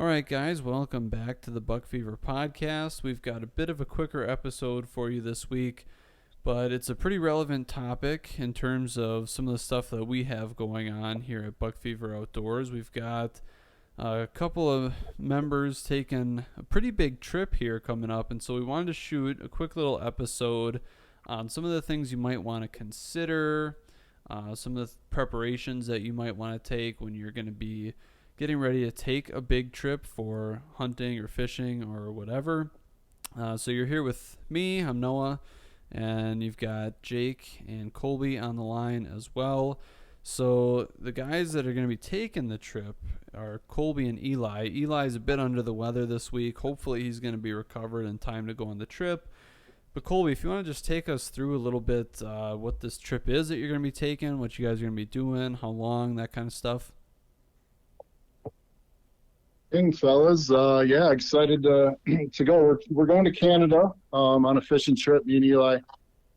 All right, guys, welcome back to the Buck Fever podcast. We've got a bit of a quicker episode for you this week, but it's a pretty relevant topic in terms of some of the stuff that we have going on here at Buck Fever Outdoors. We've got a couple of members taking a pretty big trip here coming up, and so we wanted to shoot a quick little episode on some of the things you might want to consider, some of the preparations that you might want to take when you're going to be getting ready to take a big trip for hunting or fishing or whatever. So you're here with me. I'm Noah, and you've got Jake and Kolbe on the line as well. So the guys that are going to be taking the trip are Kolbe and Eli. Eli's a bit under the weather this week. Hopefully he's going to be recovered in time to go on the trip. But Kolbe, if you want to just take us through a little bit what this trip is that you're going to be taking, what you guys are going to be doing, how long, that kind of stuff. Hey, fellas. Excited to go. We're going to Canada on a fishing trip, me and Eli,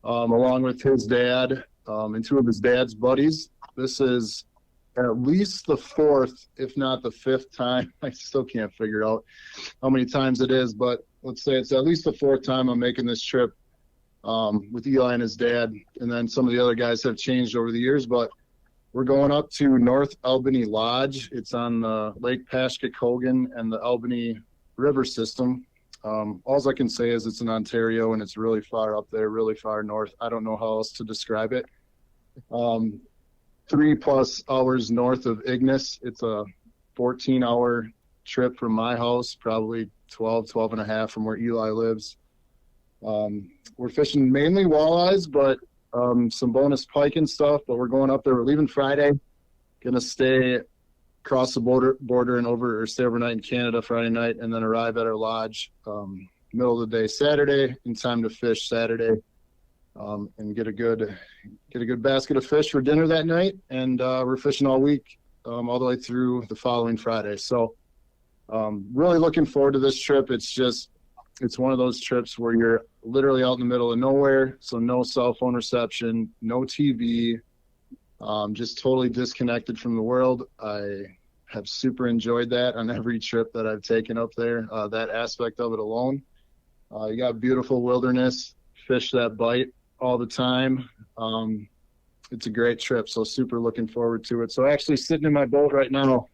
along with his dad and two of his dad's buddies. This is at least the fourth, if not the fifth time. I still can't figure out how many times it is, but let's say it's at least the fourth time I'm making this trip with Eli and his dad. And then some of the other guys have changed over the years, but we're going up to North Albany Lodge. It's on the Lake Pashkokogan and the Albany River system. All I can say is it's in Ontario, and it's really far up there, really far north. I don't know how else to describe it. 3+ hours north of Ignis. It's a 14-hour trip from my house, probably 12 and a half from where Eli lives. We're fishing mainly walleyes, but some bonus pike and stuff, but we're going up there. We're leaving Friday, gonna stay across the border and stay overnight in Canada Friday night, and then arrive at our lodge middle of the day Saturday in time to fish Saturday, and get a good basket of fish for dinner that night. And we're fishing all week, all the way through the following Friday. So really looking forward to this trip. It's one of those trips where you're literally out in the middle of nowhere, so no cell phone reception, no TV, just totally disconnected from the world. I have super enjoyed that on every trip that I've taken up there, that aspect of it alone. You got beautiful wilderness, fish that bite all the time. It's a great trip, so super looking forward to it. So actually sitting in my boat right now,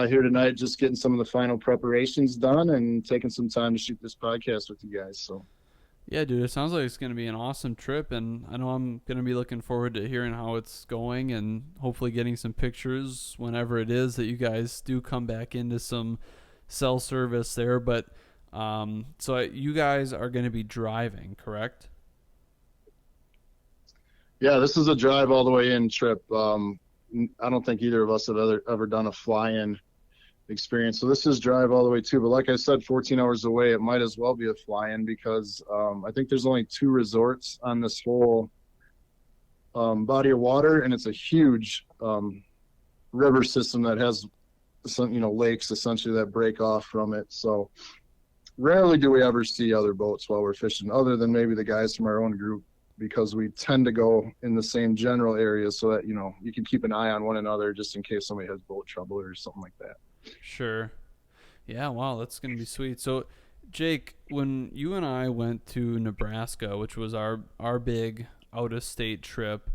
here tonight, just getting some of the final preparations done and taking some time to shoot this podcast with you guys. So, yeah, dude, it sounds like it's going to be an awesome trip, and I know I'm going to be looking forward to hearing how it's going and hopefully getting some pictures whenever it is that you guys do come back into some cell service there. But so you guys are going to be driving, correct? Yeah, this is a drive all the way in trip. I don't think either of us have ever done a fly-in experience. So this is drive all the way too. But like I said, 14 hours away, it might as well be a fly-in because I think there's only 2 resorts on this whole body of water, and it's a huge river system that has some, lakes essentially that break off from it. So rarely do we ever see other boats while we're fishing, other than maybe the guys from our own group, because we tend to go in the same general areas so that, you can keep an eye on one another just in case somebody has boat trouble or something like that. Sure. Yeah, wow, that's going to be sweet. So, Jake, when you and I went to Nebraska, which was our big out-of-state trip,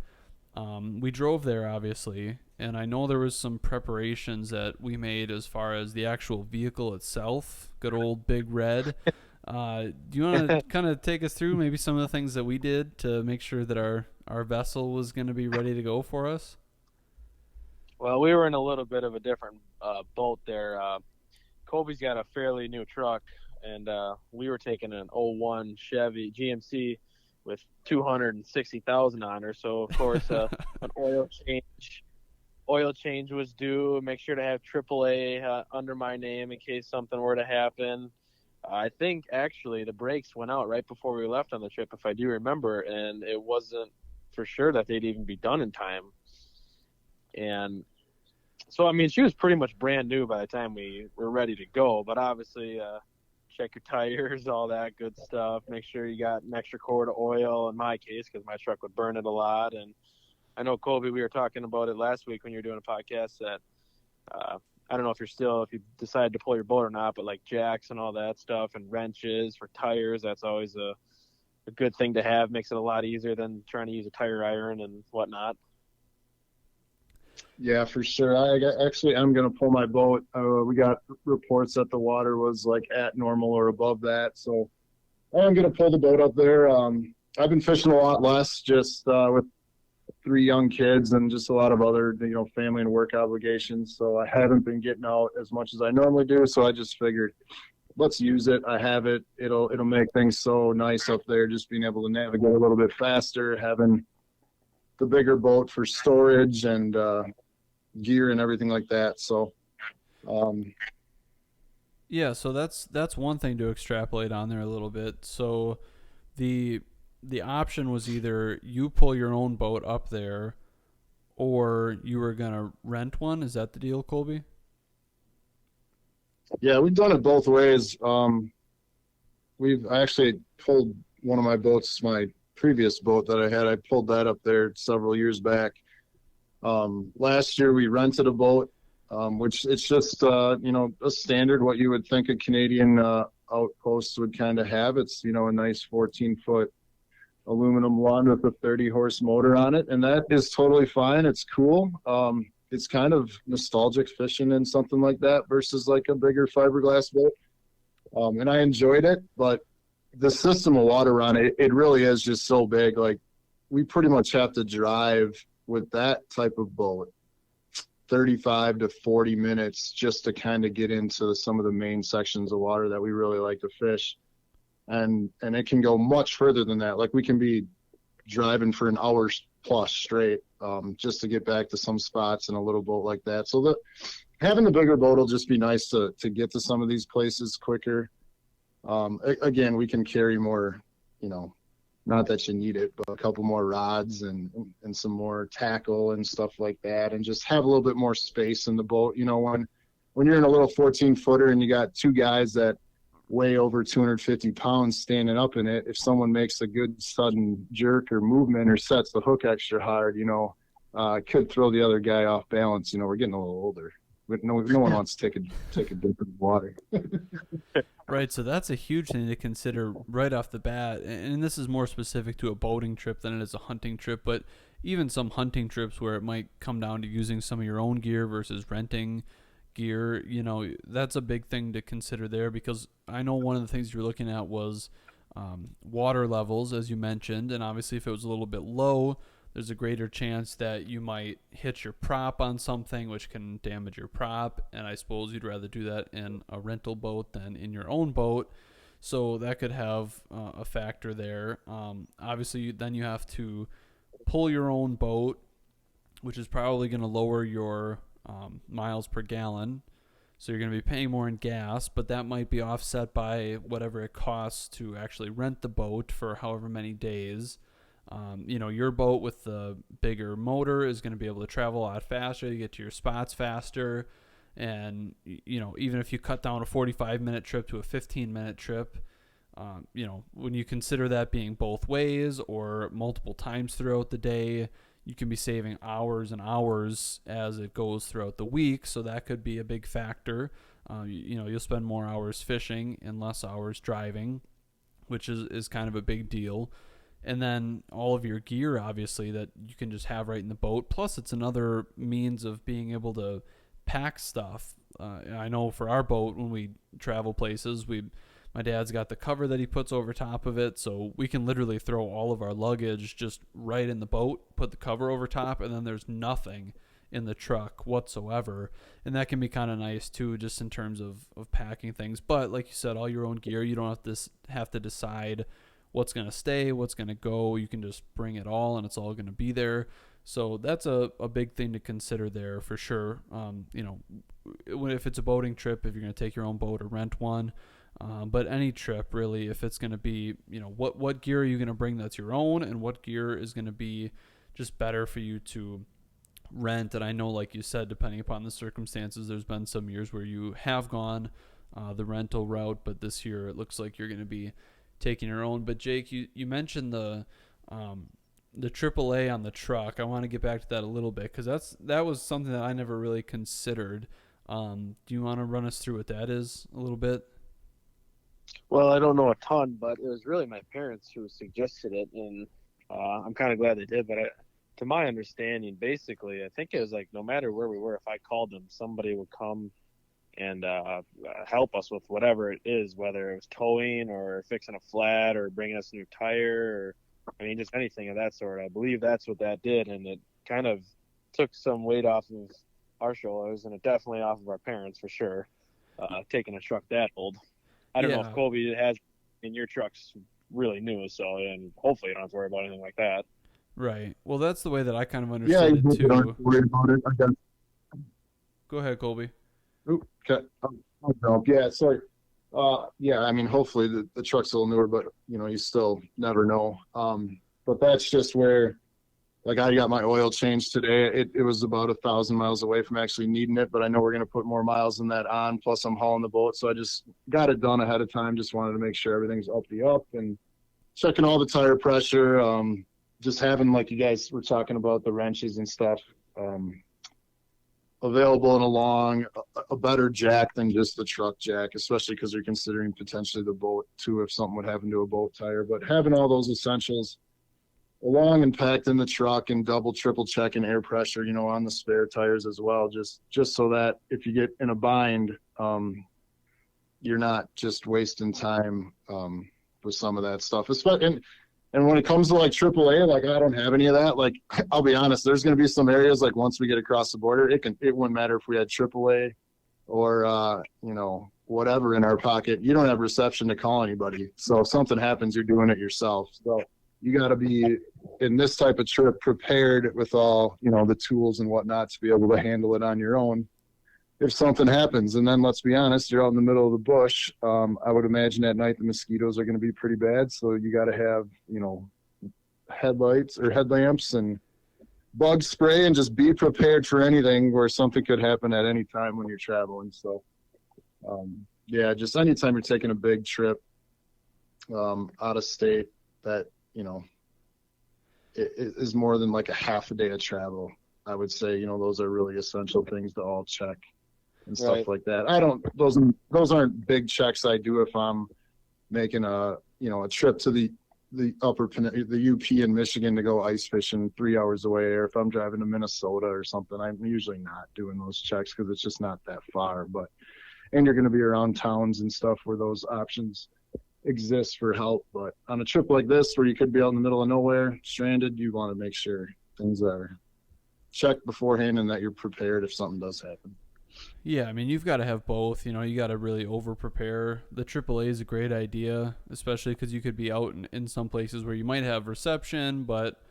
we drove there, obviously, and I know there was some preparations that we made as far as the actual vehicle itself, good old Big Red. Do you want to kind of take us through maybe some of the things that we did to make sure that our vessel was going to be ready to go for us? Well, we were in a little bit of a different boat there. Kobe's got a fairly new truck, and we were taking an '01 Chevy GMC with 260,000 on her. So, of course, an oil change was due. Make sure to have AAA under my name in case something were to happen. I think actually the brakes went out right before we left on the trip, if I do remember, and it wasn't for sure that they'd even be done in time. And so, I mean, she was pretty much brand new by the time we were ready to go, but obviously check your tires, all that good stuff. Make sure you got an extra quart of oil in my case, because my truck would burn it a lot. And I know, Colby, we were talking about it last week when you were doing a podcast that I don't know if you decide to pull your boat or not, but like jacks and all that stuff and wrenches for tires, that's always a good thing to have. Makes it a lot easier than trying to use a tire iron and whatnot. Yeah, for sure. Actually, I'm going to pull my boat. We got reports that the water was like at normal or above that. So I'm going to pull the boat up there. I've been fishing a lot less just with 3 young kids and just a lot of other, family and work obligations. So I haven't been getting out as much as I normally do. So I just figured, let's use it. I have it. It'll make things so nice up there, just being able to navigate a little bit faster, having the bigger boat for storage and gear and everything like that. So Yeah, so that's one thing to extrapolate on there a little bit. So the option was either you pull your own boat up there or you were going to rent one. Is that the deal, Colby? yeah, we've done it both ways. I actually pulled one of my boats, my previous boat that I had. I pulled that up there several years back. Last year we rented a boat, which it's just a standard what you would think a Canadian outpost would kind of have. It's a nice 14-foot aluminum one with a 30-horse motor on it, and that is totally fine. It's cool. It's kind of nostalgic fishing in something like that versus like a bigger fiberglass boat. And I enjoyed it, but the system of water on it, it really is just so big. Like we pretty much have to drive with that type of boat 35 to 40 minutes just to kind of get into some of the main sections of water that we really like to fish. And it can go much further than that. Like we can be driving for an hour plus straight just to get back to some spots in a little boat like that. So having the bigger boat will just be nice to get to some of these places quicker. Again, we can carry more, not that you need it, but a couple more rods and some more tackle and stuff like that, and just have a little bit more space in the boat. When you're in a little 14-footer and you got 2 guys that weigh over 250 pounds standing up in it, if someone makes a good sudden jerk or movement or sets the hook extra hard, it could throw the other guy off balance. We're getting a little older. But no one wants to take a dip in water. Right, so that's a huge thing to consider right off the bat. And this is more specific to a boating trip than it is a hunting trip, but even some hunting trips where it might come down to using some of your own gear versus renting gear, that's a big thing to consider there, because I know one of the things you're looking at was water levels, as you mentioned, and obviously if it was a little bit low, there's a greater chance that you might hit your prop on something, which can damage your prop, and I suppose you'd rather do that in a rental boat than in your own boat, so that could have a factor there. Obviously, then you have to pull your own boat, which is probably going to lower your miles per gallon, so you're going to be paying more in gas, but that might be offset by whatever it costs to actually rent the boat for however many days. Your boat with the bigger motor is going to be able to travel a lot faster. You get to your spots faster. And, even if you cut down a 45-minute trip to a 15-minute trip, when you consider that being both ways or multiple times throughout the day, you can be saving hours and hours as it goes throughout the week. So that could be a big factor. You'll spend more hours fishing and less hours driving, which is kind of a big deal. And then all of your gear, obviously, that you can just have right in the boat. Plus, it's another means of being able to pack stuff. I know for our boat, when we travel places, my dad's got the cover that he puts over top of it, so we can literally throw all of our luggage just right in the boat, put the cover over top, and then there's nothing in the truck whatsoever. And that can be kind of nice, too, just in terms of packing things. But like you said, all your own gear, you don't have to decide what's going to stay, what's going to go. You can just bring it all, and it's all going to be there. So that's a big thing to consider there for sure. If it's a boating trip, if you're going to take your own boat or rent one, but any trip really, if it's going to be, what gear are you going to bring that's your own, and what gear is going to be just better for you to rent. And I know, like you said, depending upon the circumstances, there's been some years where you have gone the rental route, but this year it looks like you're going to be taking your own. But Jake, you mentioned the AAA on the truck. I want to get back to that a little bit, because that was something that I never really considered. Do you want to run us through what that is a little bit? Well, I don't know a ton, but it was really my parents who suggested it, and I'm kind of glad they did. But to my understanding, basically, I think it was like no matter where we were, if I called them, somebody would come and help us with whatever it is, whether it was towing or fixing a flat or bringing us a new tire, or I mean, just anything of that sort. I believe that's what that did, and it kind of took some weight off of our shoulders, and it definitely off of our parents for sure. Taking a truck that old. I don't know if Colby has, and your truck's really new, so and hopefully you don't have to worry about anything like that. Right. Well, that's the way that I kind of understood it too. Don't worry about it. I guess. Go ahead, Colby. Okay. Yeah, sorry. Yeah, I mean, hopefully the truck's a little newer, but you still never know. But that's just where, like, I got my oil changed today. It was about 1,000 miles away from actually needing it, but I know we're going to put more miles than that on. Plus, I'm hauling the boat, so I just got it done ahead of time. Just wanted to make sure everything's up and checking all the tire pressure. Just having, like you guys were talking about, the wrenches and stuff available and along a better jack than just the truck jack, especially because you're considering potentially the boat too if something would happen to a boat tire. But having all those essentials along and packed in the truck, and double triple checking air pressure on the spare tires as well, just so that if you get in a bind, you're not just wasting time with some of that stuff. And when it comes to like AAA, like, I don't have any of that. Like, I'll be honest, there's going to be some areas, like, once we get across the border, it wouldn't matter if we had AAA or whatever in our pocket. You don't have reception to call anybody, so if something happens, you're doing it yourself. So you got to be, in this type of trip, prepared with all, the tools and whatnot to be able to handle it on your own if something happens. And then, let's be honest, you're out in the middle of the bush. I would imagine at night the mosquitoes are going to be pretty bad. So you got to have, headlights or headlamps and bug spray, and just be prepared for anything where something could happen at any time when you're traveling. So, yeah, just anytime you're taking a big trip out of state that, it is more than like a half a day of travel, I would say, those are really essential ththings to all check and stuff like that. Those aren't big checks I do if I'm making a trip to the UP in Michigan to go ice fishing 3 hours away, or if I'm driving to Minnesota or something. I'm usually not doing those checks because it's just not that far. And you're going to be around towns and stuff where those options exist for help. But on a trip like this, where you could be out in the middle of nowhere, stranded, you want to make sure things are checked beforehand and that you're prepared if something does happen. Yeah, I mean, you've got to have both. You got to really over prepare. The AAA is a great idea, especially because you could be out in some places where you might have reception, but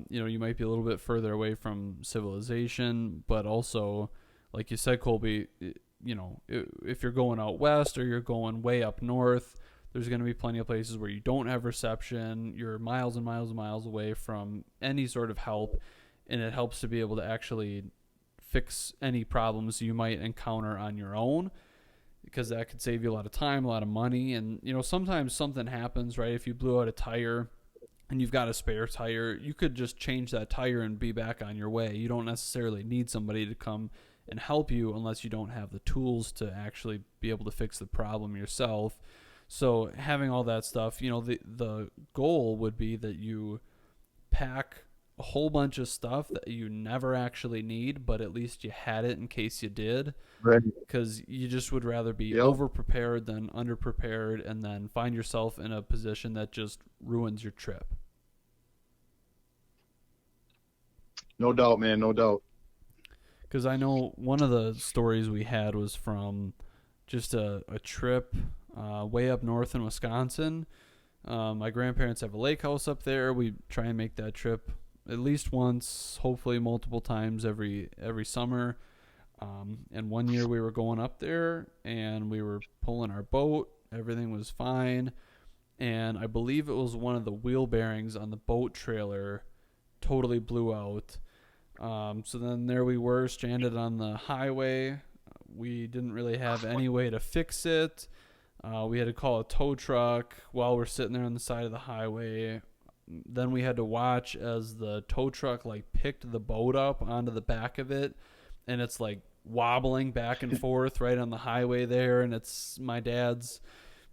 you might be a little bit further away from civilization. But also, like you said, Colby, if you're going out west or you're going way up north, there's going to be plenty of places where you don't have reception. You're miles and miles and miles away from any sort of help, and it helps to be able to actually fix any problems you might encounter on your own, because that could save you a lot of time, a lot of money. And sometimes something happens, right? If you blew out a tire and you've got a spare tire, you could just change that tire and be back on your way. You don't necessarily need somebody to come and help you unless you don't have the tools to actually be able to fix the problem yourself. So having all that stuff, the goal would be that you pack a whole bunch of stuff that you never actually need, but at least you had it in case you did. Right. Because you just would rather be over-prepared than under-prepared, and then find yourself in a position that just ruins your trip. No doubt, man. No doubt. Because I know one of the stories we had was from just a trip way up north in Wisconsin. My grandparents have a lake house up there. We try and make that trip at least once, hopefully multiple times every summer. And one year we were going up there and we were pulling our boat. Everything was fine. And I believe it was one of the wheel bearings on the boat trailer totally blew out. So then there we were, stranded on the highway. We didn't really have any way to fix it. We had to call a tow truck while we're sitting there on the side of the highway. Then we had to watch as the tow truck picked the boat up onto the back of it, and it's wobbling back and forth right on the highway there, and it's my dad's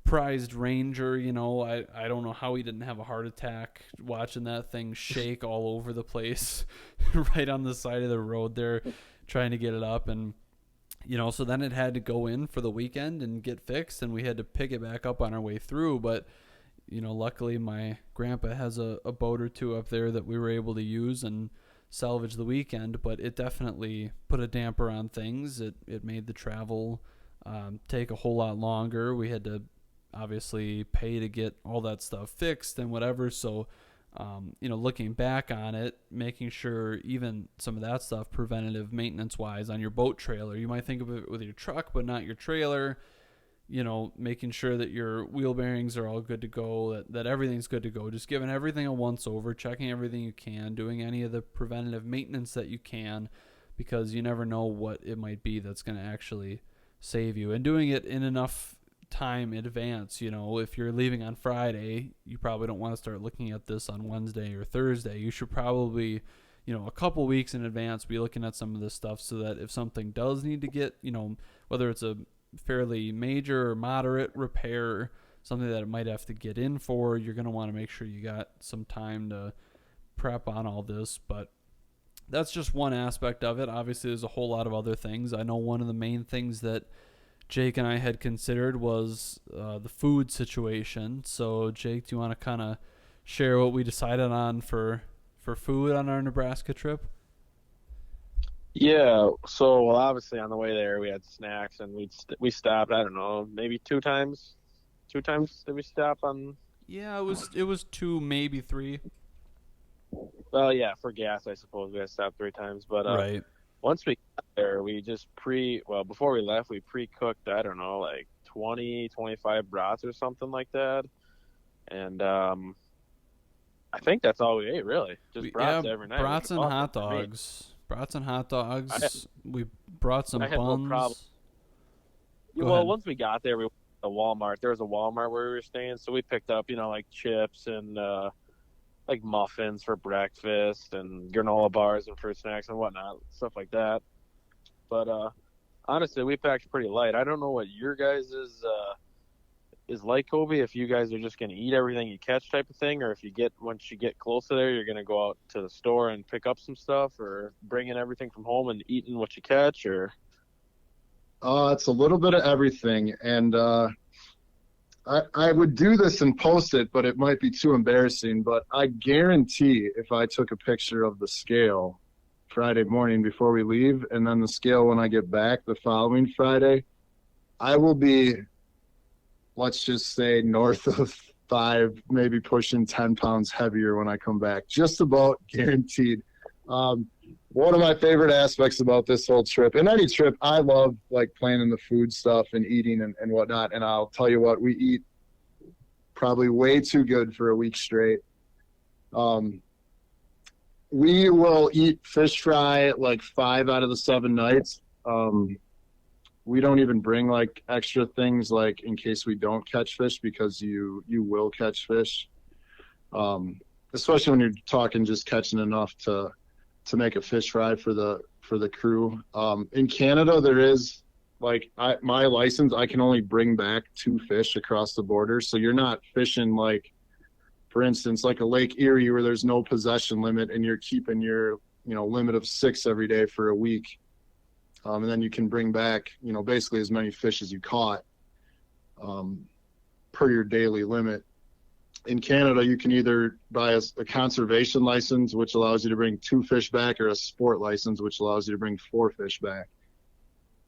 prized Ranger. I don't know how he didn't have a heart attack watching that thing shake all over the place right on the side of the road there, trying to get it up. And so then it had to go in for the weekend and get fixed, and we had to pick it back up on our way through. But luckily my grandpa has a boat or two up there that we were able to use and salvage the weekend. But it definitely put a damper on things. It made the travel take a whole lot longer. We had to obviously pay to get all that stuff fixed and whatever. So, looking back on it, making sure even some of that stuff preventative maintenance wise on your boat trailer, you might think of it with your truck, but not your trailer, making sure that your wheel bearings are all good to go, that everything's good to go, just giving everything a once over, checking everything you can, doing any of the preventative maintenance that you can, because you never know what it might be that's going to actually save you, and doing it in enough time in advance. If you're leaving on Friday, you probably don't want to start looking at this on Wednesday or Thursday. You should probably, a couple weeks in advance be looking at some of this stuff, so that if something does need to get, whether it's a fairly major or moderate repair, something that it might have to get in for, you're going to want to make sure you got some time to prep on all this. But that's just one aspect of it. Obviously, there's a whole lot of other things. I know one of the main things that Jake and I had considered was the food situation. So, Jake, do you want to kind of share what we decided on for food on our Nebraska trip? Yeah, so well, obviously on the way there we had snacks, and we stopped, I don't know, maybe two times. Two times did we stop on? Yeah, it was 2, maybe 3. Well, yeah, for gas, I suppose we had to stop 3 times. But right. Once we got there, we just before we left, we pre-cooked, I don't know, like 20, 25 brats or something like that. And I think that's all we ate, really. Just brats every night. Brats and hot dogs. Brats and hot dogs. We brought some buns. No problem. Well, once we got there, we went to Walmart. There was a Walmart where we were staying, so we picked up, like chips and like muffins for breakfast and granola bars and fruit snacks and whatnot, stuff like that. But honestly, we packed pretty light. I don't know what your guys' is like, Kobe, if you guys are just going to eat everything you catch type of thing, or if once you get close to there, you're going to go out to the store and pick up some stuff, or bring in everything from home and eating what you catch, or? It's a little bit of everything. And I would do this and post it, but it might be too embarrassing. But I guarantee if I took a picture of the scale Friday morning before we leave, and then the scale when I get back the following Friday, I will be, let's just say, north of 5, maybe pushing 10 pounds heavier when I come back. Just about guaranteed. One of my favorite aspects about this whole trip, and any trip, I love like planning the food stuff and eating and whatnot. And I'll tell you what, we eat probably way too good for a week straight. We will eat fish fry like 5 out of the 7 nights. We don't even bring like extra things like in case we don't catch fish, because you will catch fish. Especially when you're talking just catching enough to make a fish fry for the crew. In Canada, there is like my license, I can only bring back 2 fish across the border. So you're not fishing like, for instance, like a Lake Erie where there's no possession limit and you're keeping your, limit of 6 every day for a week. And then you can bring back, basically as many fish as you caught per your daily limit. In Canada, you can either buy a conservation license, which allows you to bring 2 fish back, or a sport license, which allows you to bring 4 fish back.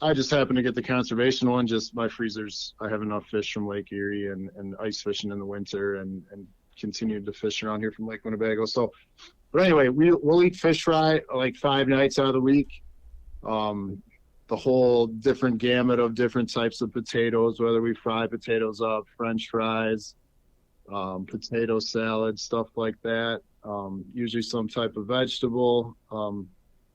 I just happen to get the conservation one. Just my freezers, I have enough fish from Lake Erie and ice fishing in the winter and continued to fish around here from Lake Winnebago. So, but anyway, we'll eat fish fry like 5 nights out of the week. The whole different gamut of different types of potatoes, whether we fry potatoes up, French fries, potato salad, stuff like that. Usually some type of vegetable.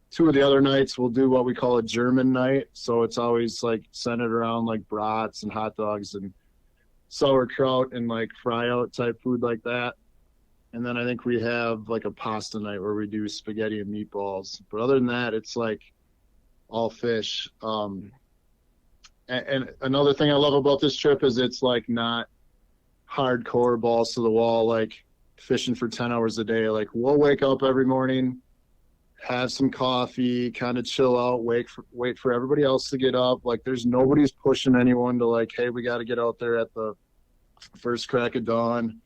2 of the other nights we'll do what we call a German night. So it's always like centered around like brats and hot dogs and sauerkraut and like fry out type food like that. And then I think we have like a pasta night where we do spaghetti and meatballs. But other than that, it's like all fish. And another thing I love about this trip is it's like not hardcore balls to the wall, like fishing for 10 hours a day. Like we'll wake up every morning, have some coffee, kind of chill out, wait for everybody else to get up. Like there's nobody's pushing anyone to like, hey, we got to get out there at the first crack of dawn.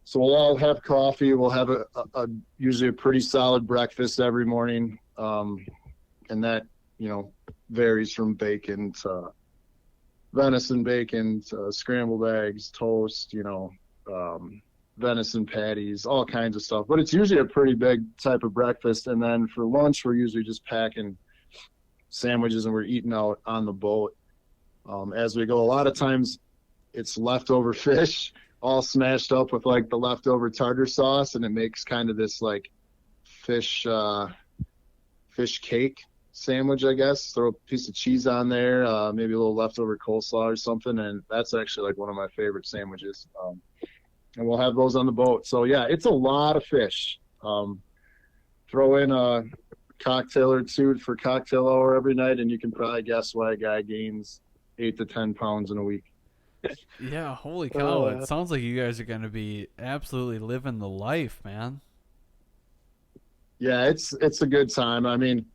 So we'll all have coffee. We'll have a usually a pretty solid breakfast every morning. And that, varies from bacon to venison bacon to scrambled eggs, toast, venison patties, all kinds of stuff. But it's usually a pretty big type of breakfast. And then for lunch, we're usually just packing sandwiches and we're eating out on the boat as we go. A lot of times it's leftover fish all smashed up with like the leftover tartar sauce, and it makes kind of this like fish cake sandwich, I guess. Throw a piece of cheese on there, maybe a little leftover coleslaw or something, and that's actually like one of my favorite sandwiches. And we'll have those on the boat. So yeah, it's a lot of fish. Throw in a cocktail or two for cocktail hour every night, and you can probably guess why a guy gains 8 to 10 pounds in a week. Yeah, holy cow. It sounds like you guys are going to be absolutely living the life, man. Yeah, it's a good time. I mean,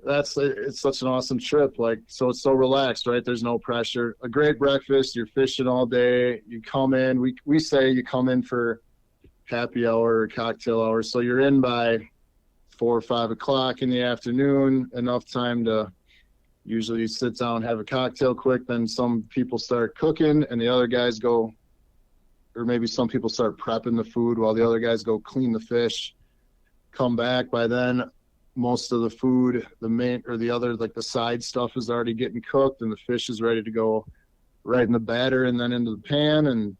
it's such an awesome trip. Like, so it's so relaxed, right? There's no pressure. A great breakfast. You're fishing all day. You come in. We say you come in for happy hour or cocktail hour. So you're in by 4 or 5 o'clock in the afternoon. Enough time to usually sit down, have a cocktail quick. Then some people start cooking, and the other guys go, or maybe some people start prepping the food while the other guys go clean the fish. Come back. By then, most of the food, the main or the other, like the side stuff is already getting cooked, and the fish is ready to go right in the batter and then into the pan. And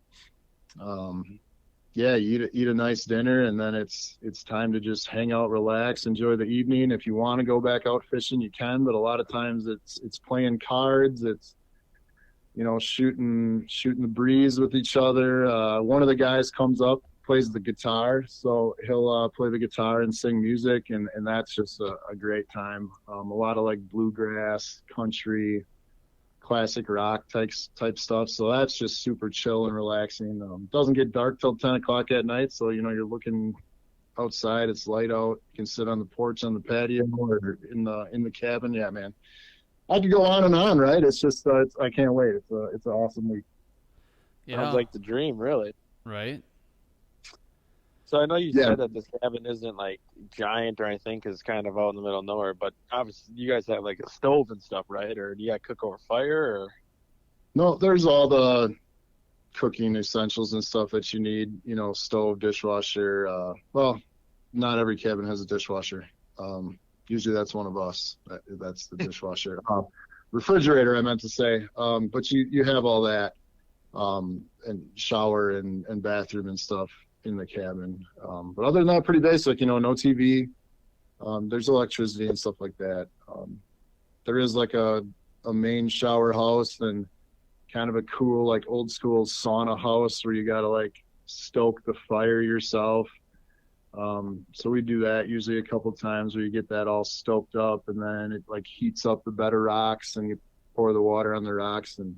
you eat a nice dinner, and then it's time to just hang out, relax, enjoy the evening. If you want to go back out fishing, you can, but a lot of times it's playing cards, it's shooting the breeze with each other. One of the guys comes up, plays the guitar, so he'll play the guitar and sing music, and that's just a great time. A lot of like bluegrass, country, classic rock type stuff, so that's just super chill and relaxing. Doesn't get dark till 10 o'clock at night, so you're looking outside, it's light out, you can sit on the porch, on the patio, or in the cabin. Yeah, man, I could go on and on, right? It's just I can't wait. It's an awesome week. Yeah, sounds like the dream, really. Right. So I know you said that this cabin isn't like giant or anything because it's kind of out in the middle of nowhere, but obviously you guys have like a stove and stuff, right? Or do you got to cook over fire? Or no, there's all the cooking essentials and stuff that you need, stove, dishwasher. Well, not every cabin has a dishwasher. Usually that's one of us. That's the dishwasher. Refrigerator, I meant to say. But you have all that, and shower and bathroom and stuff in the cabin. But other than that, pretty basic, no TV. There's electricity and stuff like that. There is like a main shower house and kind of a cool, like old school sauna house where you got to like stoke the fire yourself. So we do that usually a couple times where you get that all stoked up, and then it like heats up the bed of rocks, and you pour the water on the rocks, and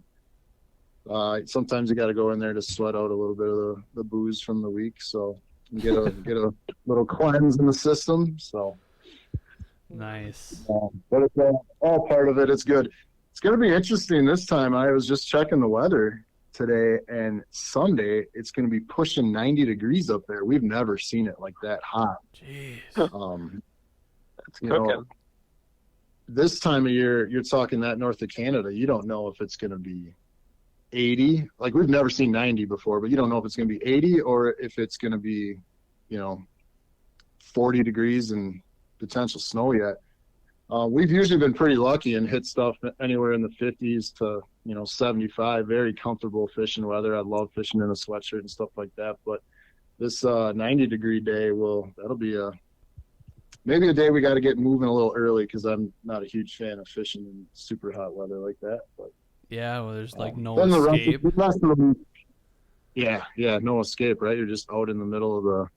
sometimes you got to go in there to sweat out a little bit of the booze from the week, so you get a little cleanse in the system. So nice. But it's all part of it. It's good. It's going to be interesting this time. I was just checking the weather today, and Sunday it's going to be pushing 90 degrees up there. We've never seen it like that hot. Jeez. That's cooking. This time of year, you're talking that north of Canada, you don't know if it's going to be 80. Like, we've never seen 90 before, but you don't know if it's going to be 80 or if it's going to be 40 degrees and potential snow yet. We've usually been pretty lucky and hit stuff anywhere in the 50s to 75. Very comfortable fishing weather. I love fishing in a sweatshirt and stuff like that. But this 90-degree day that'll be maybe a day we got to get moving a little early, because I'm not a huge fan of fishing in super hot weather like that. But yeah, well, there's like no escape. escape. Yeah, no escape, right? You're just out in the middle of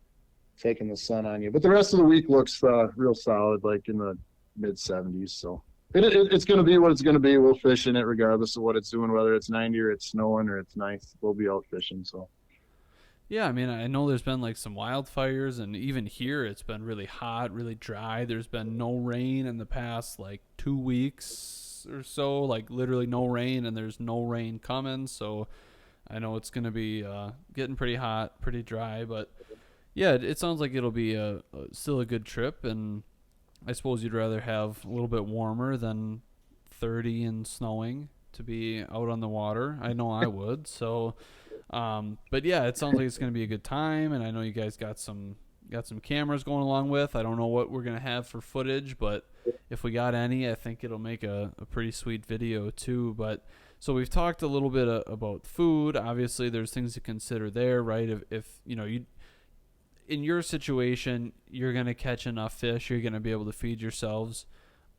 taking the sun on you. But the rest of the week looks real solid, like in the mid 70s. So It's going to be what it's going to be. We'll fish in it regardless of what it's doing, whether it's 90 or it's snowing or it's nice. We'll be out fishing. So Yeah, I mean, I know there's been like some wildfires, and even here it's been really hot, really dry. There's been no rain in the past like 2 weeks or so, like literally no rain, and there's no rain coming. So I know it's gonna be getting pretty hot, pretty dry, but yeah, it sounds like it'll be still a good trip, and I suppose you'd rather have a little bit warmer than 30 and snowing to be out on the water. I know I would. So, but yeah, it sounds like it's going to be a good time, and I know you guys got some cameras going along with. I don't know what we're gonna have for footage, but if we got any, I think it'll make a pretty sweet video too. But so we've talked a little bit about food. Obviously, there's things to consider there, right? If you know you in your situation, you're gonna catch enough fish, you're gonna be able to feed yourselves.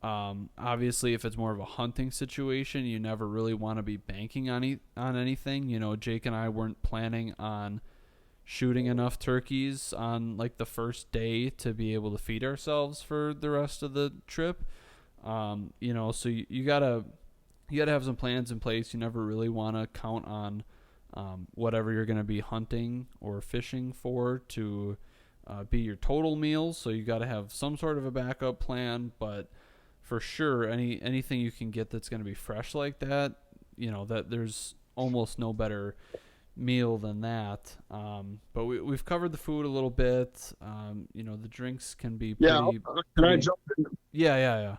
Obviously, if it's more of a hunting situation, you never really want to be banking on anything. You know, Jake and I weren't planning on shooting enough turkeys on like the first day to be able to feed ourselves for the rest of the trip. You know, so you gotta have some plans in place. You never really want to count on whatever you're going to be hunting or fishing for to be your total meals. So you got to have some sort of a backup plan. But for sure, anything you can get that's going to be fresh like that, you know, that there's almost no better meal than that. But we've covered the food a little bit. You know, the drinks can be yeah, can I pretty. jump in? Yeah.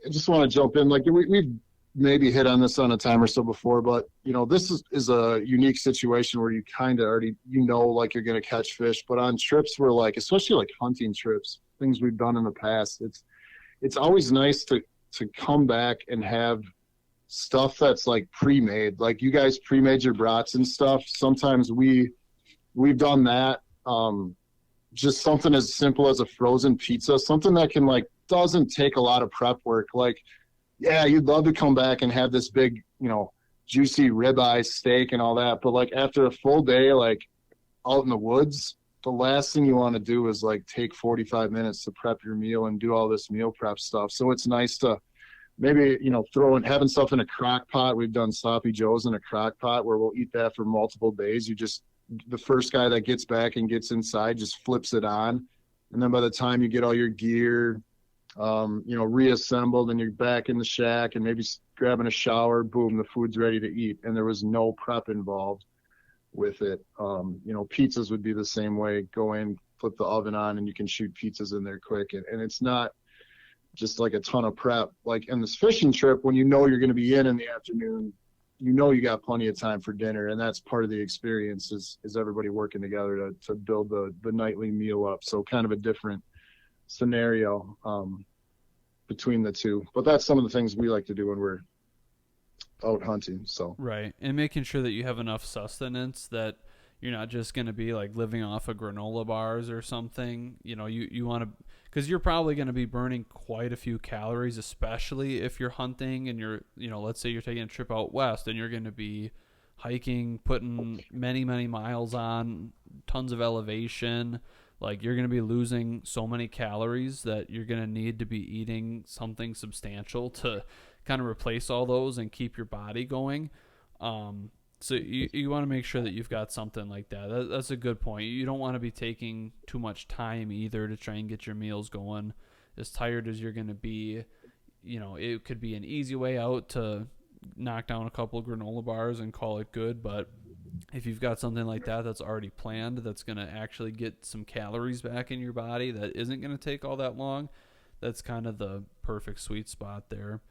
I just want to jump in. Like we've maybe hit on this on a time or so before, but you know, this is a unique situation where you kind of already, you know, like you're going to catch fish, but on trips where like, especially like hunting trips, things we've done in the past, it's always nice to come back and have stuff that's like pre-made. Like you guys pre-made your brats and stuff. Sometimes we've done that. Just something as simple as a frozen pizza, something that can like doesn't take a lot of prep work. Like, yeah, you'd love to come back and have this big, you know, juicy ribeye steak and all that, but like after a full day, like out in the woods, the last thing you want to do is like take 45 minutes to prep your meal and do all this meal prep stuff. So it's nice to maybe, you know, having stuff in a crock pot. We've done sloppy joes in a crock pot where we'll eat that for multiple days. The first guy that gets back and gets inside just flips it on, and then by the time you get all your gear you know, reassembled and you're back in the shack and maybe grabbing a shower, boom, the food's ready to eat. And there was no prep involved with it. You know, pizzas would be the same way. Go in, flip the oven on, and you can shoot pizzas in there quick. And it's not just like a ton of prep. Like in this fishing trip, when you know you're going to be in the afternoon, you know you got plenty of time for dinner. And that's part of the experience is everybody working together to build the nightly meal up. So kind of a different scenario between the two, but that's some of the things we like to do when we're out hunting. So Right, and making sure that you have enough sustenance that you're not just going to be like living off of granola bars or something. You know, you want to, because you're probably going to be burning quite a few calories, especially if you're hunting and you're, you know, let's say you're taking a trip out west and you're going to be hiking, putting many miles on, tons of elevation. Like you're going to be losing so many calories that you're going to need to be eating something substantial to kind of replace all those and keep your body going. So you want to make sure that you've got something like that. That's a good point. You don't want to be taking too much time either to try and get your meals going. As tired as you're going to be, you know, it could be an easy way out to knock down a couple of granola bars and call it good, but if you've got something like that that's already planned, that's going to actually get some calories back in your body that isn't going to take all that long, that's kind of the perfect sweet spot there.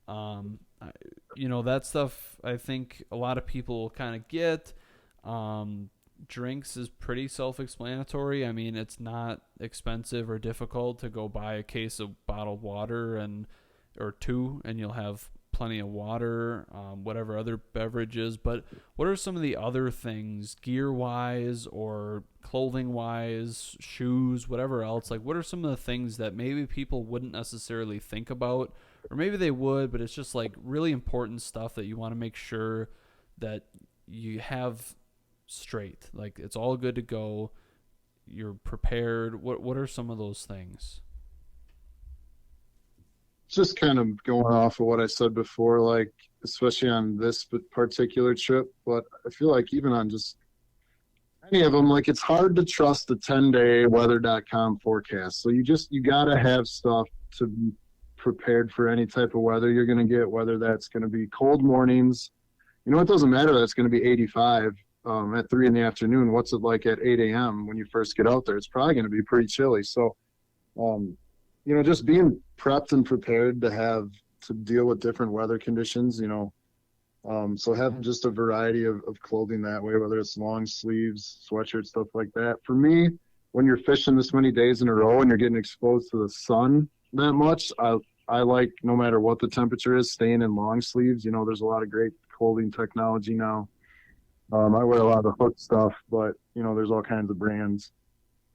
You know, that stuff I think a lot of people kind of get. Drinks is pretty self-explanatory. I mean, it's not expensive or difficult to go buy a case of bottled water or two, and you'll have plenty of water, whatever other beverages. But what are some of the other things, gear-wise or clothing-wise, shoes, whatever else? Like, what are some of the things that maybe people wouldn't necessarily think about, or maybe they would, but it's just like really important stuff that you want to make sure that you have straight. Like, it's all good to go. You're prepared. What are some of those things? just kind of going off of what I said before, like especially on this particular trip, but I feel like even on just any of them, like it's hard to trust the 10-day weather.com forecast. So you got to have stuff to be prepared for any type of weather you're going to get, whether that's going to be cold mornings. It doesn't matter that it's going to be 85 at 3 in the afternoon. What's it like at 8 a.m. when you first get out there? It's probably going to be pretty chilly. So, just being prepped and prepared to deal with different weather conditions, so having just a variety of clothing that way, whether it's long sleeves, sweatshirts, stuff like that. For me, when you're fishing this many days in a row and you're getting exposed to the sun that much, I like, no matter what the temperature is, staying in long sleeves. There's a lot of great clothing technology now. I wear a lot of hook stuff, but, there's all kinds of brands.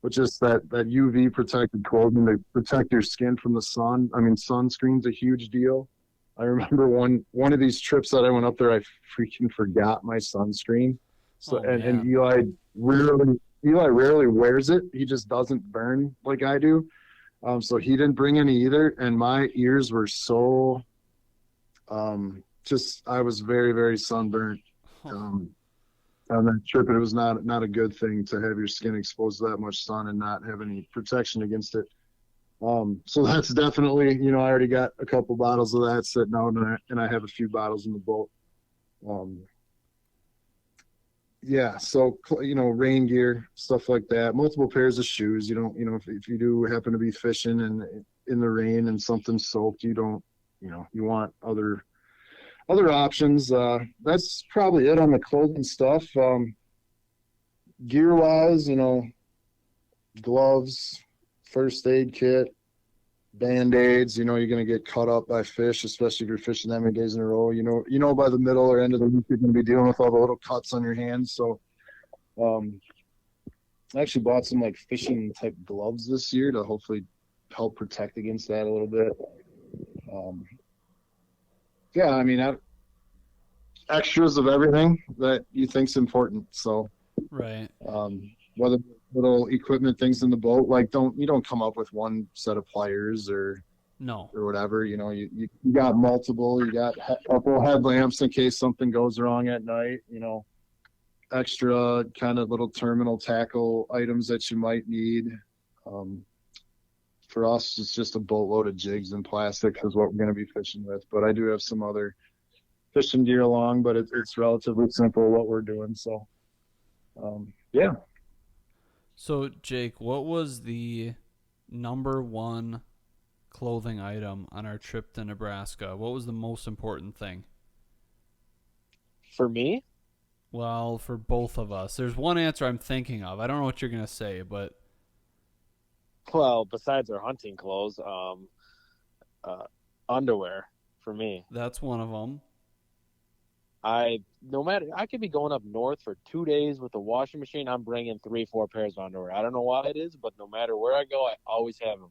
But just that UV protected clothing to protect your skin from the sun. I mean, sunscreen's a huge deal. I remember one of these trips that I went up there, I freaking forgot my sunscreen. So and Eli rarely wears it. He just doesn't burn like I do. So he didn't bring any either, and my ears were so I was very, very sunburnt on that trip, and it was not a good thing to have your skin exposed to that much sun and not have any protection against it. So that's definitely, I already got a couple bottles of that sitting out, and I have a few bottles in the boat. So, rain gear, stuff like that, multiple pairs of shoes. If you do happen to be fishing and in the rain and something's soaked, you want other options. That's probably it on the clothing stuff. Gear wise, gloves, first aid kit, Band-Aids. You're going to get cut up by fish, especially if you're fishing that many days in a row. By the middle or end of the week, you're going to be dealing with all the little cuts on your hands. So I actually bought some like fishing type gloves this year to hopefully help protect against that a little bit. Extras of everything that you think's important. So right. Whether little equipment things in the boat, like you don't come up with one set of pliers or whatever. You got multiple. You got a couple headlamps in case something goes wrong at night. Extra kind of little terminal tackle items that you might need. For us, it's just a boatload of jigs and plastic is what we're going to be fishing with. But I do have some other fishing gear along, but it's relatively simple what we're doing. So, yeah. So, Jake, what was the number one clothing item on our trip to Nebraska? What was the most important thing? For me? Well, for both of us. There's one answer I'm thinking of. I don't know what you're going to say, but... Well, besides our hunting clothes, underwear for me. That's one of them. I could be going up north for 2 days with a washing machine. I'm bringing 3-4 pairs of underwear. I don't know why it is, but no matter where I go, I always have them.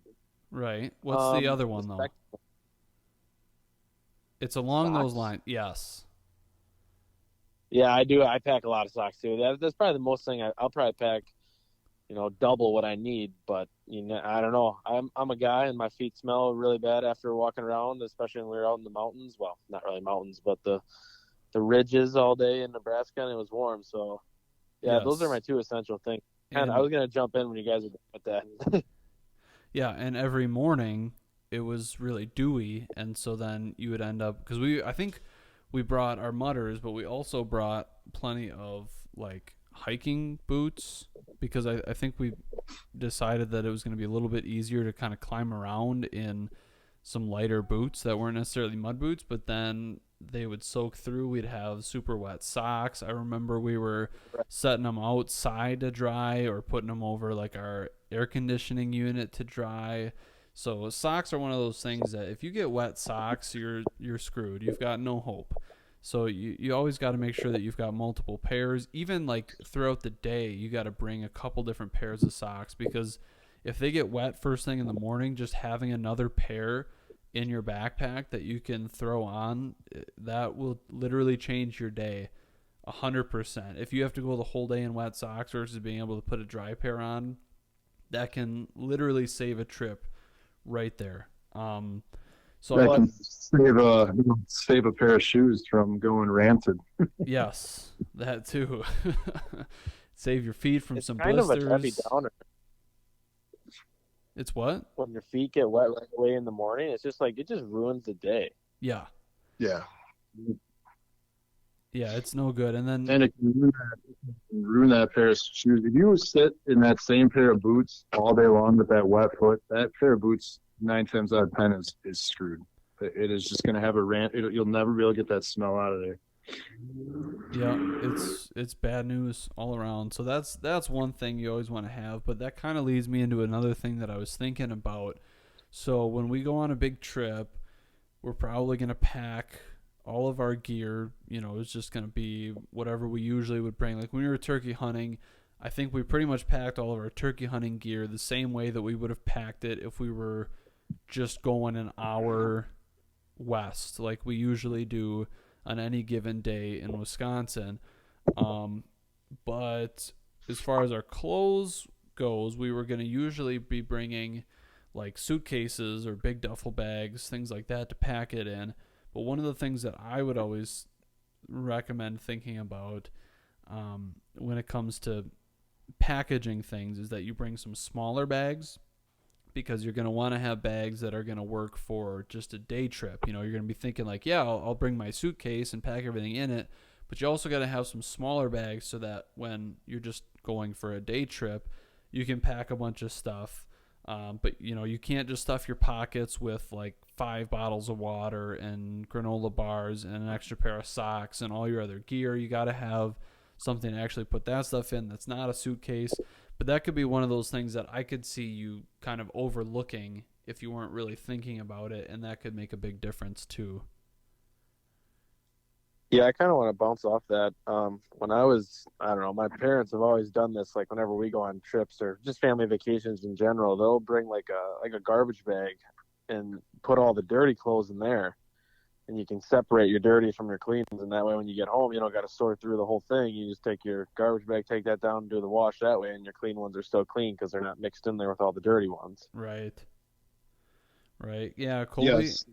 Right. What's the other one, though? It's along socks. Those lines. Yes. Yeah, I do. I pack a lot of socks, too. That's probably the most thing. I'll probably pack, double what I need. But, I don't know. I'm a guy, and my feet smell really bad after walking around, especially when we were out in the mountains. Well, not really mountains, but the ridges all day in Nebraska, and it was warm. So, yeah, Those are my two essential things. And I was going to jump in when you guys were done with that. Yeah, and every morning it was really dewy, and so then you would end up, because I think we brought our mutters, but we also brought plenty of like hiking boots, because I think we decided that it was going to be a little bit easier to kind of climb around in some lighter boots that weren't necessarily mud boots, but then they would soak through. We'd have super wet socks. I remember we were setting them outside to dry or putting them over like our air conditioning unit to dry. So socks are one of those things that if you get wet socks, you're screwed. You've got no hope. So you always got to make sure that you've got multiple pairs. Even like throughout the day, you got to bring a couple different pairs of socks, because if they get wet first thing in the morning, just having another pair in your backpack that you can throw on, that will literally change your day 100%. If you have to go the whole day in wet socks versus being able to put a dry pair on, that can literally save a trip right there. So That can save a pair of shoes from going rancid. yes, that too. Save your feet from It's some kind of a Debbie blisters. Downer It's what? when your feet get wet right away in the morning. It's just like it just ruins the day. Yeah. Yeah. Yeah, it's no good. And then And it can ruin that pair of shoes. If you sit in that same pair of boots all day long with that wet foot, that pair of boots 9 times out of 10 is screwed. It is just going to have a rant. You'll never be able to get that smell out of there. yeah, it's bad news all around. So that's one thing you always want to have, but that kind of leads me into another thing that I was thinking about. So when we go on a big trip, we're probably going to pack all of our gear. It's just going to be whatever we usually would bring. Like when we were turkey hunting, I think we pretty much packed all of our turkey hunting gear the same way that we would have packed it if we were just going an hour west, like we usually do on any given day in Wisconsin. But as far as our clothes goes, we were going to usually be bringing like suitcases or big duffel bags, things like that to pack it in. But one of the things that I would always recommend thinking about when it comes to packaging things is that you bring some smaller bags, because you're going to want to have bags that are going to work for just a day trip. You're going to be thinking like, yeah, I'll bring my suitcase and pack everything in it, but you also got to have some smaller bags so that when you're just going for a day trip, you can pack a bunch of stuff. But you can't just stuff your pockets with like 5 bottles of water and granola bars and an extra pair of socks and all your other gear. You got to have something to actually put that stuff in that's not a suitcase. But that could be one of those things that I could see you kind of overlooking if you weren't really thinking about it, and that could make a big difference too. Yeah, I kind of want to bounce off that. When I don't know, my parents have always done this. Like whenever we go on trips or just family vacations in general, they'll bring like a garbage bag and put all the dirty clothes in there, and you can separate your dirty from your cleans. And that way, when you get home, you don't got to sort through the whole thing. You just take your garbage bag, take that down, and do the wash that way, and your clean ones are still clean because they're not mixed in there with all the dirty ones. Right. Yeah, Colby. Yes.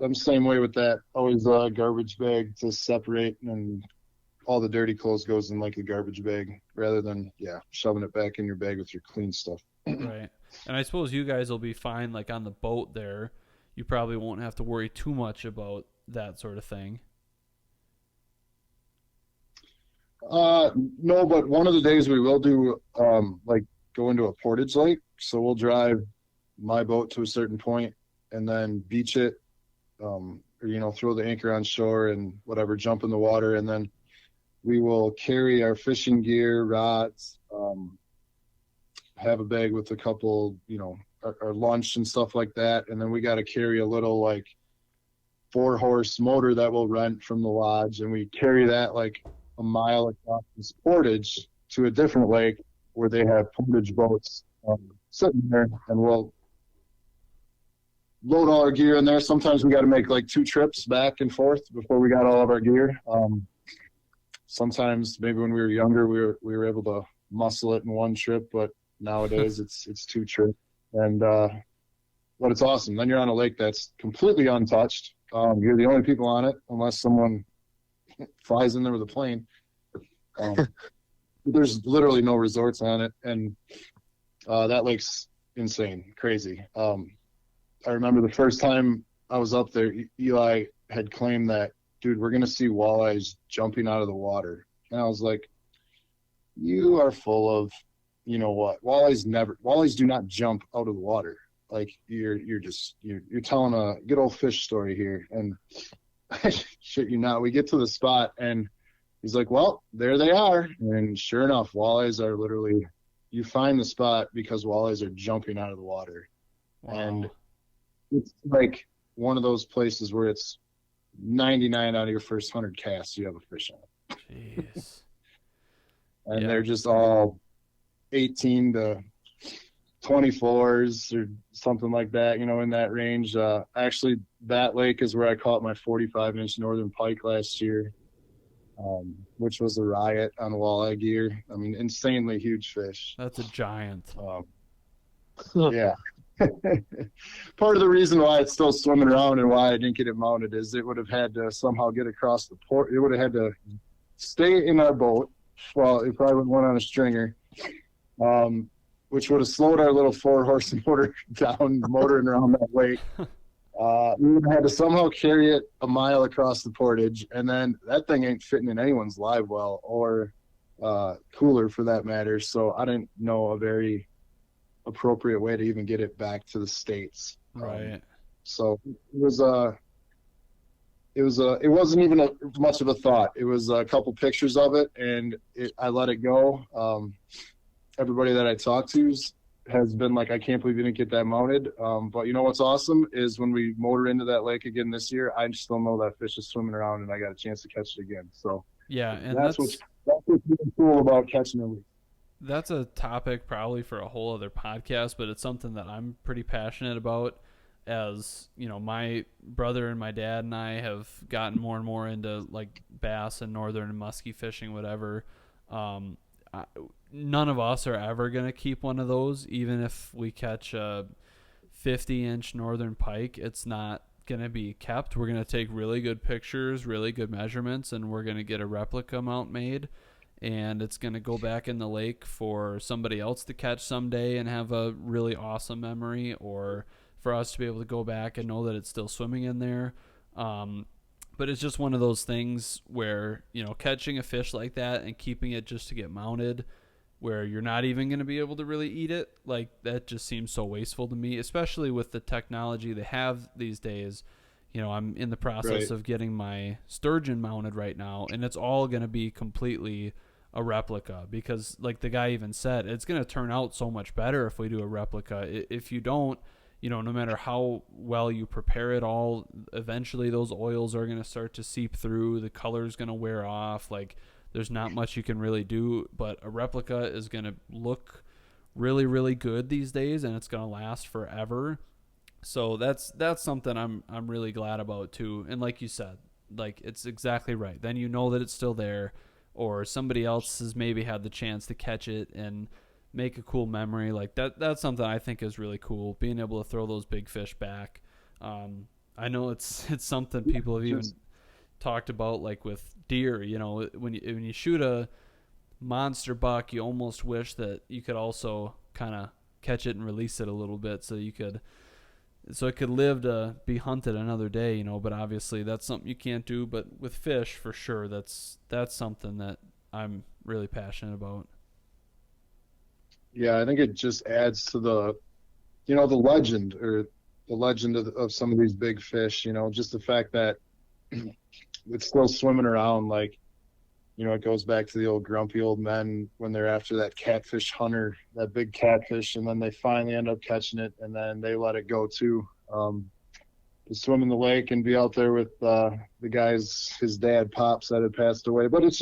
I'm the same way with that. Always a garbage bag to separate, and all the dirty clothes goes in like a garbage bag rather than shoving it back in your bag with your clean stuff. Right. And I suppose you guys will be fine like on the boat there. You probably won't have to worry too much about that sort of thing. No, but one of the days we will do like go into a portage lake. So we'll drive my boat to a certain point and then beach it, or throw the anchor on shore and whatever, jump in the water, and then we will carry our fishing gear, rods, have a bag with a couple, our lunch and stuff like that, and then we got to carry a little like 4-horse motor that we'll rent from the lodge, and we carry that like a mile across this portage to a different lake where they have portage boats sitting there, and we'll load all our gear in there. Sometimes we got to make like 2 trips back and forth before we got all of our gear. Sometimes maybe when we were younger, we were able to muscle it in 1 trip, but nowadays it's 2 trips. And but it's awesome. Then you're on a lake that's completely untouched. You're the only people on it unless someone flies in there with a plane. There's literally no resorts on it, and that lake's insane, crazy. I remember the first time I was up there, Eli had claimed that, dude, we're going to see walleyes jumping out of the water. And I was like, you are full of, you know what? Walleyes do not jump out of the water. Like you're telling a good old fish story here. And shit you not, we get to the spot and he's like, well, there they are. And sure enough, walleyes are literally, you find the spot because walleyes are jumping out of the water. Wow. And it's like one of those places where it's 99 out of your first 100 casts, you have a fish on it. Jeez. And they're just all 18 to 24s or something like that, in that range. Actually, that lake is where I caught my 45-inch northern pike last year, which was a riot on walleye gear. I mean, insanely huge fish. That's a giant. Yeah. Part of the reason why it's still swimming around and why I didn't get it mounted is it would have had to somehow get across the port. It would have had to stay in our boat. Well, it probably went on a stringer, which would have slowed our little 4-horse motor down, motoring around that lake. We would have had to somehow carry it a mile across the portage, and then that thing ain't fitting in anyone's live well or cooler for that matter. So I didn't know a very appropriate way to even get it back to the States. Right. So it wasn't even much of a thought. It was a couple pictures of it, and I let it go. Everybody that I talked to has been like, I can't believe you didn't get that mounted. But you know what's awesome is when we motor into that lake again this year, I still know that fish is swimming around, and I got a chance to catch it again. So Yeah, and that's what's really cool about catching a leak. That's a topic probably for a whole other podcast, but it's something that I'm pretty passionate about. As you know, my brother and my dad and I have gotten more and more into like bass and northern and musky fishing, whatever. None of us are ever gonna keep one of those, even if we catch a 50-inch northern pike. It's not gonna be kept. We're gonna take really good pictures, really good measurements, and we're gonna get a replica mount made. And it's going to go back in the lake for somebody else to catch someday and have a really awesome memory, or for us to be able to go back and know that it's still swimming in there. But it's just one of those things where, you know, catching a fish like that and keeping it just to get mounted where you're not even going to be able to really eat it, like that just seems so wasteful to me, especially with the technology they have these days. You know, I'm in the process of getting my sturgeon mounted right now, and it's all going to be completely a replica because, like the guy even said, it's going to turn out so much better if we do a replica. If you don't, you know, no matter how well you prepare it all, eventually those oils are going to start to seep through. The color's going to wear off. Like, there's not much you can really do, but a replica is going to look really, really good these days, and it's going to last forever. So that's something I'm really glad about too. And like you said, like it's exactly right. Then you know that it's still there, or somebody else has maybe had the chance to catch it and make a cool memory. Like that's something I think is really cool, being able to throw those big fish back. I know it's something people have even talked about, like with deer. You know, when you shoot a monster buck, you almost wish that you could also kind of catch it and release it a little bit so it could live to be hunted another day, you know. But obviously that's something you can't do. But with fish, for sure, that's something that I'm really passionate about. Yeah, I think it just adds to the legend of some of these big fish. You know, just the fact that it's still swimming around. Like, you know, it goes back to the old grumpy old men when they're after that catfish hunter, that big catfish, and then they finally end up catching it, and then they let it go too. To swim in the lake and be out there with the guys, his dad, Pops, that had passed away. But it's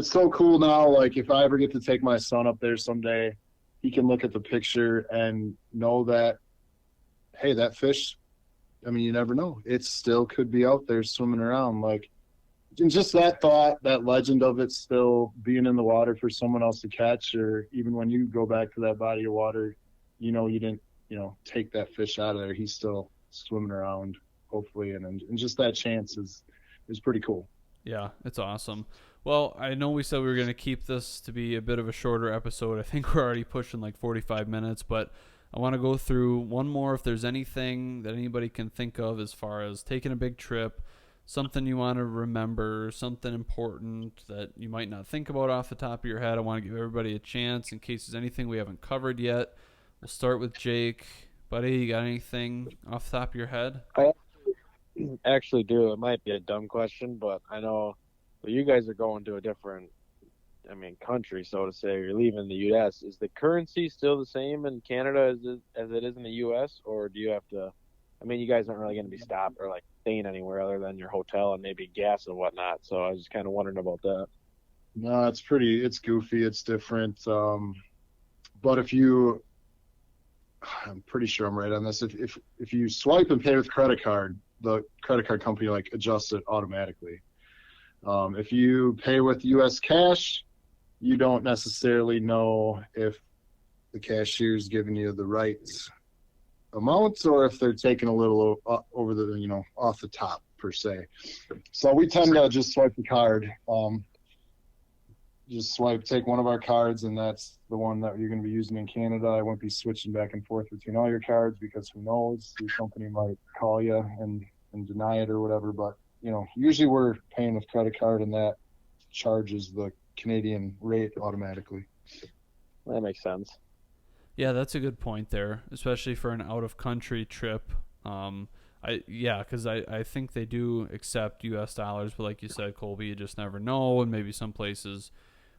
so cool now. Like, if I ever get to take my son up there someday, he can look at the picture and know that, hey, that fish, I mean, you never know. It still could be out there swimming around. Like, and just that thought, that legend of it still being in the water for someone else to catch, or even when you go back to that body of water, you know, you didn't, you know, take that fish out of there. He's still swimming around, hopefully. And just that chance is pretty cool. Yeah, it's awesome. Well, I know we said we were going to keep this to be a bit of a shorter episode. I think we're already pushing like 45 minutes, but I want to go through one more if there's anything that anybody can think of as far as taking a big trip, something you want to remember, something important that you might not think about off the top of your head. I want to give everybody a chance in case there's anything we haven't covered yet. We'll start with Jake. Buddy, you got anything off the top of your head? I actually do. It might be a dumb question, but I know you guys are going to a different, country, so to say. You're leaving the U.S. Is the currency still the same in Canada as it is in the U.S., or do you have to? You guys aren't really going to be stopped or like staying anywhere other than your hotel and maybe gas and whatnot. So I was just kind of wondering about that. No, it's goofy. It's different. But I'm pretty sure I'm right on this. If you swipe and pay with credit card, the credit card company like adjusts it automatically. If you pay with U.S. cash, you don't necessarily know if the cashier's giving you the right amount or if they're taking a little over the, off the top per se. So we tend to just swipe the card. Take one of our cards, and that's the one that you're going to be using in Canada. I won't be switching back and forth between all your cards because who knows, your company might call you and deny it or whatever. But, usually we're paying with credit card, and that charges the Canadian rate automatically. That makes sense. Yeah, that's a good point there, especially for an out-of-country trip. Because I think they do accept U.S. dollars, but like you said, Colby, you just never know, and maybe some places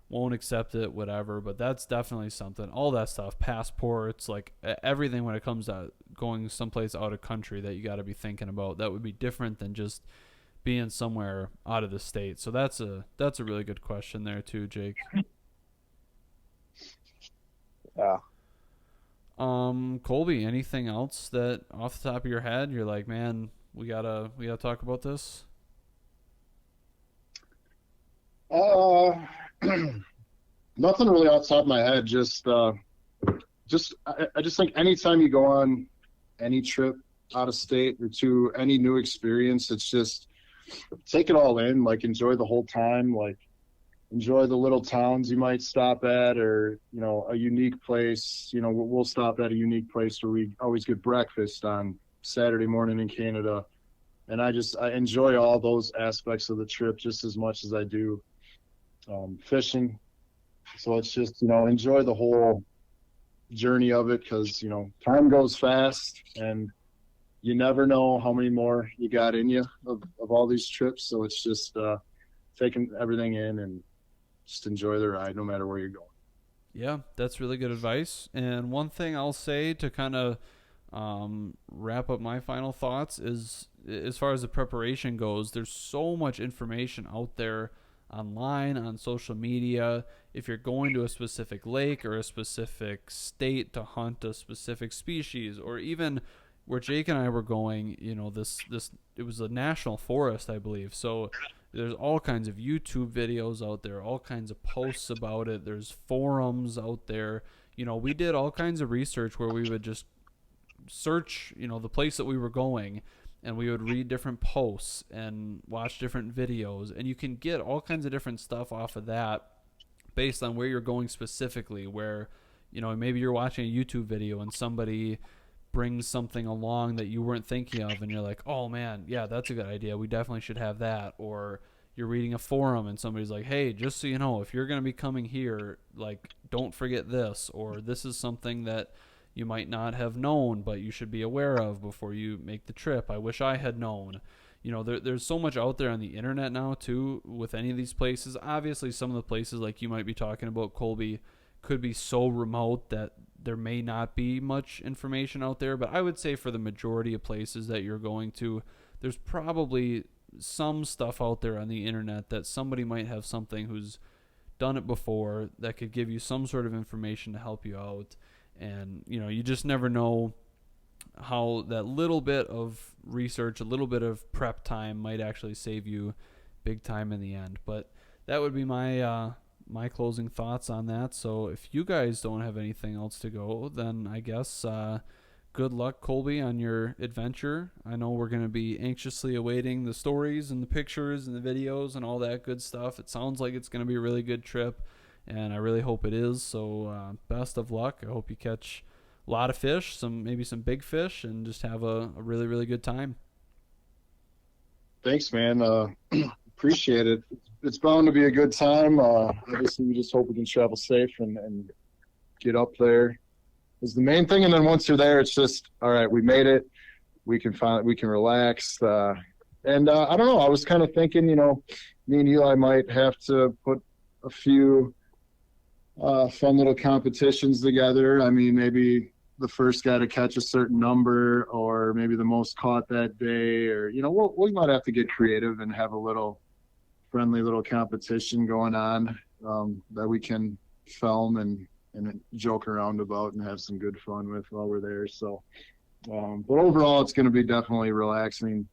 won't accept it, whatever. But that's definitely something. All that stuff, passports, like everything when it comes to going someplace out of country that you got to be thinking about. That would be different than just being somewhere out of the state. So that's a really good question there too, Jake. Yeah. Colby, anything else that off the top of your head you're like, man, we gotta talk about this? Nothing really off the top of my head. I just think anytime you go on any trip out of state or to any new experience, it's just take it all in, like enjoy the whole time, like enjoy the little towns you might stop at, or a unique place. We'll stop at a unique place where we always get breakfast on Saturday morning in Canada, and I enjoy all those aspects of the trip just as much as I do fishing. So it's just enjoy the whole journey of it, because time goes fast and you never know how many more you got in you of all these trips. So it's just taking everything in and just enjoy the ride no matter where you're going. Yeah, that's really good advice. And one thing I'll say to kind of wrap up my final thoughts is, as far as the preparation goes, there's so much information out there online, on social media. If you're going to a specific lake or a specific state to hunt a specific species, or even where Jake and I were going, this it was a national forest, I believe. So there's all kinds of YouTube videos out there, all kinds of posts about it. There's forums out there. We did all kinds of research where we would just search, the place that we were going, and we would read different posts and watch different videos, and you can get all kinds of different stuff off of that based on where you're going specifically, where, maybe you're watching a YouTube video and somebody brings something along that you weren't thinking of, and you're like, oh man, yeah, that's a good idea, we definitely should have that. Or you're reading a forum and somebody's like, hey, just so you know, if you're going to be coming here, like, don't forget this, or this is something that you might not have known but you should be aware of before you make the trip. I wish I had known. There's so much out there on the internet now too with any of these places. Obviously some of the places like you might be talking about, Colby, could be so remote that there may not be much information out there, but I would say for the majority of places that you're going to, there's probably some stuff out there on the internet that somebody might have something who's done it before that could give you some sort of information to help you out. And you just never know how that little bit of research, a little bit of prep time might actually save you big time in the end. But that would be my closing thoughts on that. So if you guys don't have anything else to go, then I guess good luck, Colby, on your adventure. I know we're going to be anxiously awaiting the stories and the pictures and the videos and all that good stuff. It sounds like it's going to be a really good trip, and I really hope it is. So best of luck. I hope you catch a lot of fish, maybe some big fish, and just have a really, really good time. Thanks, man. Appreciate it. It's bound to be a good time. Obviously, we just hope we can travel safe and get up there is the main thing. And then once you're there, it's just, all right, we made it. We can relax. And I don't know. I was kind of thinking, me and Eli might have to put a few fun little competitions together. I mean, maybe the first guy to catch a certain number, or maybe the most caught that day, or we might have to get creative and have a little friendly little competition going on that we can film and joke around about and have some good fun with while we're there. So but overall it's going to be definitely relaxing,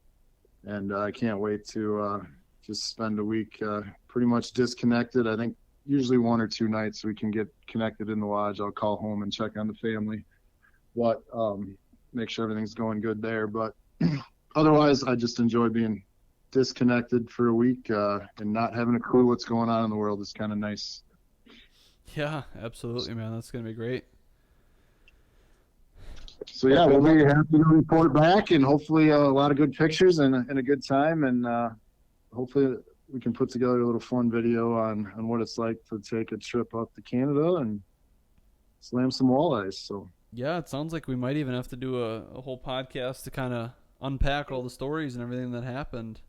and I can't wait to just spend a week pretty much disconnected. I think usually 1 or 2 nights we can get connected in the lodge. I'll call home and check on the family. But make sure everything's going good there. But otherwise, I just enjoy being disconnected for a week and not having a clue what's going on in the world is kind of nice. Yeah, absolutely, man. That's going to be great. So yeah, we'll be happy to report back, and hopefully a lot of good pictures and a good time, and hopefully we can put together a little fun video on what it's like to take a trip up to Canada and slam some walleyes. So Yeah, it sounds like we might even have to do a whole podcast to kind of unpack all the stories and everything that happened.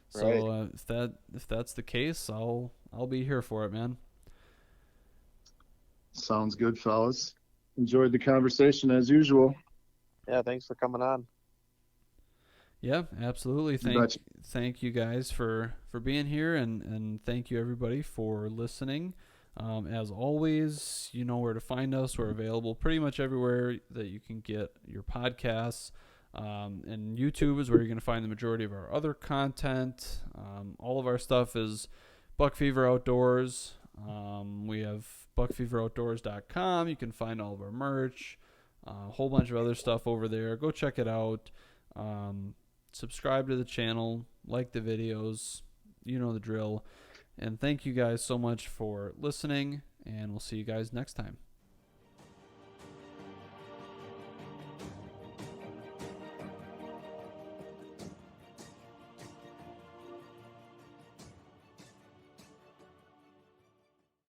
So if that's the case, I'll be here for it, man. sounds good, fellas. Enjoyed the conversation as usual. Yeah, thanks for coming on. Yeah, absolutely. Thank you guys for being here, and thank you everybody for listening. As always, you know where to find us. We're available pretty much everywhere that you can get your podcasts. And YouTube is where you're going to find the majority of our other content. All of our stuff is Buck Fever Outdoors. We have buckfeveroutdoors.com. You can find all of our merch, a whole bunch of other stuff over there. Go check it out. Subscribe to the channel, like the videos. You know the drill. And thank you guys so much for listening, and we'll see you guys next time.